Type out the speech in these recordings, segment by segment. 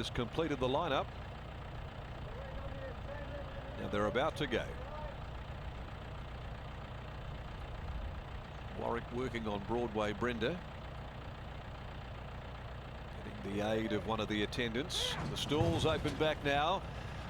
has completed the lineup. Now they're about to go. Warwick working on Broadway Brenda. Getting the aid of one of the attendants. The stalls open back now.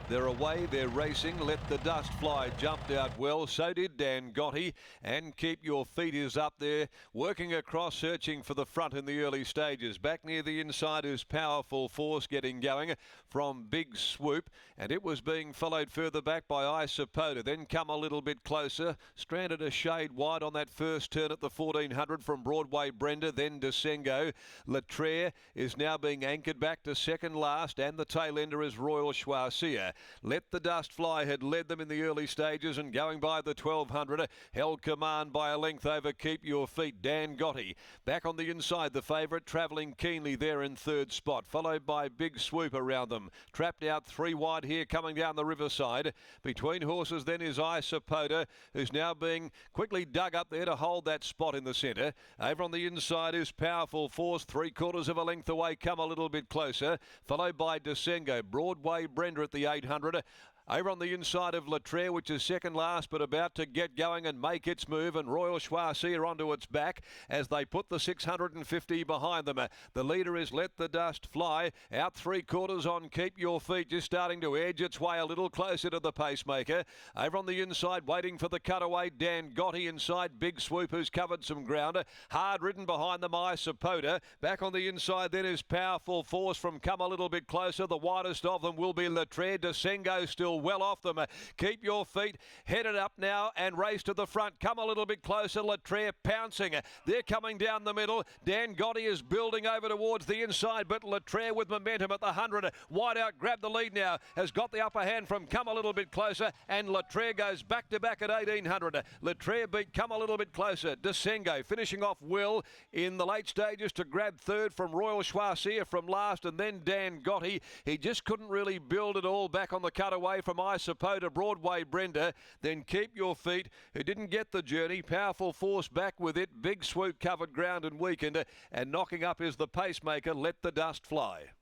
They're away, they're racing. Let the Dust Fly jumped out well. So did Dan Gotti. And Keep Your Feet is up there, working across, searching for the front in the early stages. Back near the inside is Powerful Force getting going from Big Swoop. And it was being followed further back by Isopota. Then come a little bit closer. Stranded a shade wide on that first turn at the 1400 from Broadway Brenda. Then Desengo. Latrere is now being anchored back to second last. And the tail ender is Royal Schwarzier. Let the Dust Fly had led them in the early stages and going by the 1200, held command by a length over Keep Your Feet. Dan Gotti back on the inside, the favourite travelling keenly there in third spot, followed by Big Swoop around them. Trapped out three wide here coming down the riverside. Between horses then is Isopota, who's now being quickly dug up there to hold that spot in the centre. Over on the inside is Powerful Force, 3/4 of a length away, come a little bit closer, followed by Desengo. Broadway Brenda at the 800. Over on the inside of Latrere, which is second last, but about to get going and make its move, and Royal Schwarzier onto its back as they put the 650 behind them. The leader is Let the Dust Fly, out 3/4 on Keep Your Feet, just starting to edge its way a little closer to the pacemaker. Over on the inside, waiting for the cutaway, Dan Gotti inside, Big Swoop, who's covered some ground. Hard ridden behind them, Isopota. Back on the inside then is Powerful Force from Come a Little Bit Closer. The widest of them will be Latrere. Desengo still well off them. Keep Your Feet headed up now and race to the front. Come a little bit closer. Latrere pouncing. They're coming down the middle. Dan Gotti is building over towards the inside, but Latrere with momentum at the 100. Wide out, grabbed the lead now. Has got the upper hand from Come a Little Bit Closer, and Latrere goes back to back at 1800. Latrere beat Come a Little Bit Closer. Desengo finishing off Will in the late stages to grab third from Royal Schwarzier from last, and then Dan Gotti. He just couldn't really build it all back on the cutaway from Isopota, Broadway Brenda. Then Keep Your Feet, who didn't get the journey. Powerful Force back with it. Big Swoop covered ground and weakened, and knocking up is the pacemaker, Let the Dust Fly.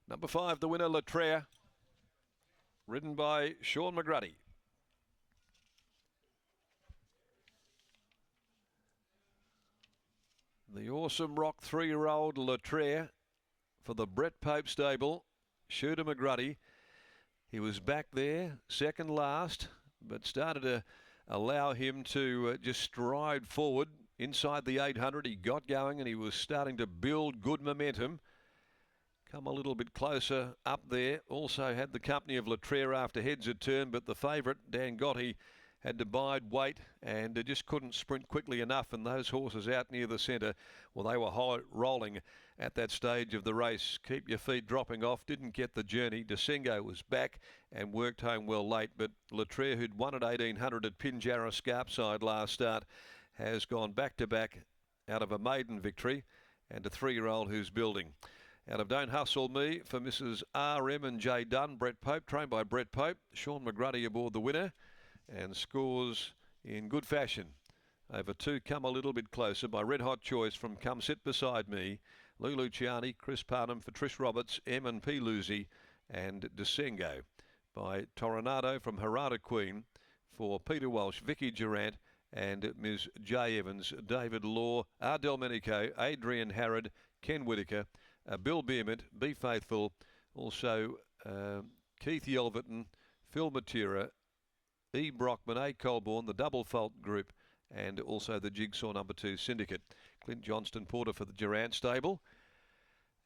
Number 5, the winner, Latrere, ridden by Sean McGruddy. The Awesome Rock 3-year-old Latrere for the Brett Pope stable. Shooter McGruddy, he was back there second last, but started to allow him to just stride forward inside the 800. He got going and he was starting to build good momentum. Come a little bit closer up there. Also had the company of Latrere after heads had turned, but the favourite, Dan Gotti, had to bide, wait, and just couldn't sprint quickly enough. And those horses out near the centre, well, they were high rolling at that stage of the race. Keep Your Feet dropping off, didn't get the journey. Desengo was back and worked home well late, but Latrere, who'd won at 1800 at Pinjarra Scarpside last start, has gone back-to-back out of a maiden victory and a 3-year-old who's building. Out of Don't Hustle Me for Mrs. R.M. and J. Dunn, Brett Pope, trained by Brett Pope. Sean McGruddy aboard the winner, and scores in good fashion. Over 2, Come a Little Bit Closer by Red Hot Choice from Come Sit Beside Me, Lulu Ciani, Chris Parnham for Trish Roberts, M&P Lucy, and Desengo by Toronado from Harada Queen for Peter Walsh, Vicky Durant, and Ms. J. Evans, David Law, R. Delmenico, Adrian Harrod, Ken Whitaker, Bill Beermont, Be Faithful, also Keith Yelverton, Phil Matera, E. Brockman, A. Colborne, the Double Fault Group, and also the Jigsaw number 2 Syndicate. Clint Johnston Porter for the Durant stable.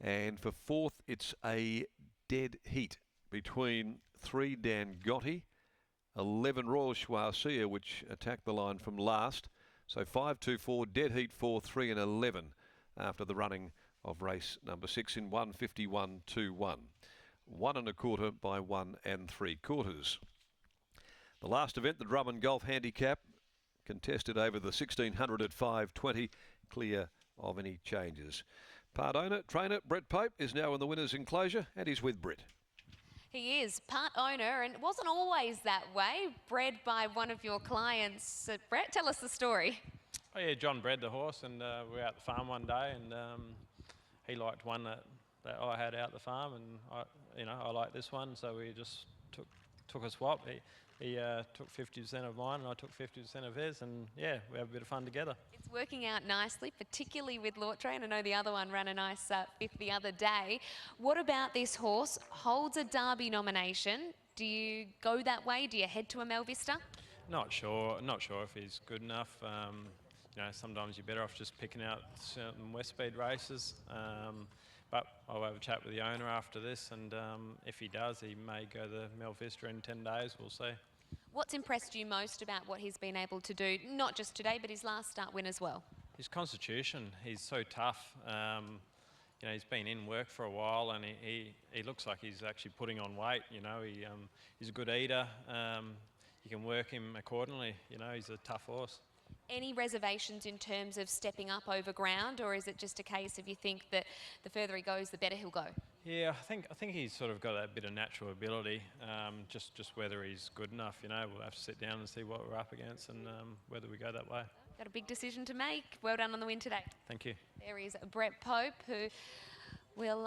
And for fourth, it's a dead heat between 3, Dan Gotti, 11, Royal Schwarzier, which attacked the line from last. So 5, 2, 4, dead heat 4, 3 and 11 after the running of race number 6 in 151.21. 1 1/4 by 1 3/4. The last event, the Drummond Golf Handicap, contested over the 1600 at 5:20, clear of any changes. Part owner, trainer Brett Pope is now in the winner's enclosure, and he's with Brett. He is part owner, and it wasn't always that way. Bred by one of your clients. Brett, tell us the story. Oh yeah, John bred the horse, and we were at the farm one day, and he liked one that I had out the farm, and I like this one, so we just took a swap. He took 50% of mine, and I took 50% of his, and yeah, we have a bit of fun together. It's working out nicely, particularly with Lautre, and I know the other one ran a nice fifth the other day. What about this horse? Holds a Derby nomination. Do you go that way? Do you head to a Mel Vista? Not sure if he's good enough. Sometimes you're better off just picking out certain West Speed races. But I'll have a chat with the owner after this, and if he does, he may go the Mel Vista in 10 days. We'll see. What's impressed you most about what he's been able to do, not just today, but his last start win as well? His constitution. He's so tough. He's been in work for a while, and he looks like he's actually putting on weight. He's a good eater. You can work him accordingly. He's a tough horse. Any reservations in terms of stepping up over ground, or is it just a case of you think that the further he goes, the better he'll go? Yeah, I think he's sort of got that bit of natural ability. Just whether he's good enough, we'll have to sit down and see what we're up against, and whether we go that way. Got a big decision to make. Well done on the win today. Thank you. There is Brett Pope, who will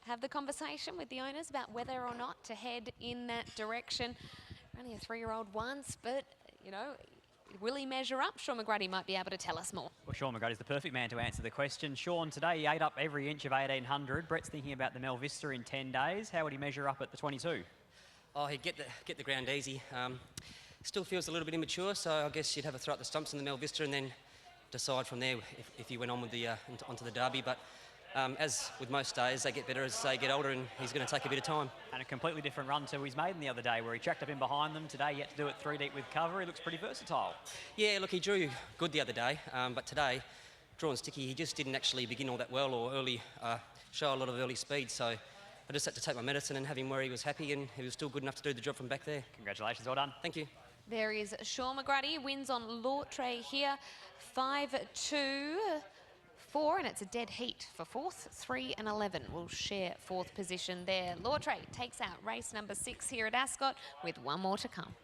have the conversation with the owners about whether or not to head in that direction. Only a 3-year-old once, but will he measure up? Sean McGrady might be able to tell us more. Well, Sean McGrady's the perfect man to answer the question. Sean, today he ate up every inch of 1800. Brett's thinking about the Mel Vista in 10 days. How would he measure up at the 22? Oh, he'd get the ground easy. Still feels a little bit immature, so I guess you'd have a throw at the stumps in the Mel Vista and then decide from there if he went on with onto the Derby. But as with most days, they get better as they get older, and he's going to take a bit of time. And a completely different run to his maiden the other day, where he tracked up in behind them. Today he had to do it 3 deep with cover. He looks pretty versatile. Yeah, look, he drew good the other day, but today, drawn sticky, he just didn't actually begin all that well or early show a lot of early speed. So I just had to take my medicine and have him where he was happy, and he was still good enough to do the job from back there. Congratulations, well done. Thank you. There is Sean McGrady, wins on Lautre here, 5-2. 4, and it's a dead heat for 4th. 3 and 11 will share 4th position there. Lautre takes out race number 6 here at Ascot with one more to come.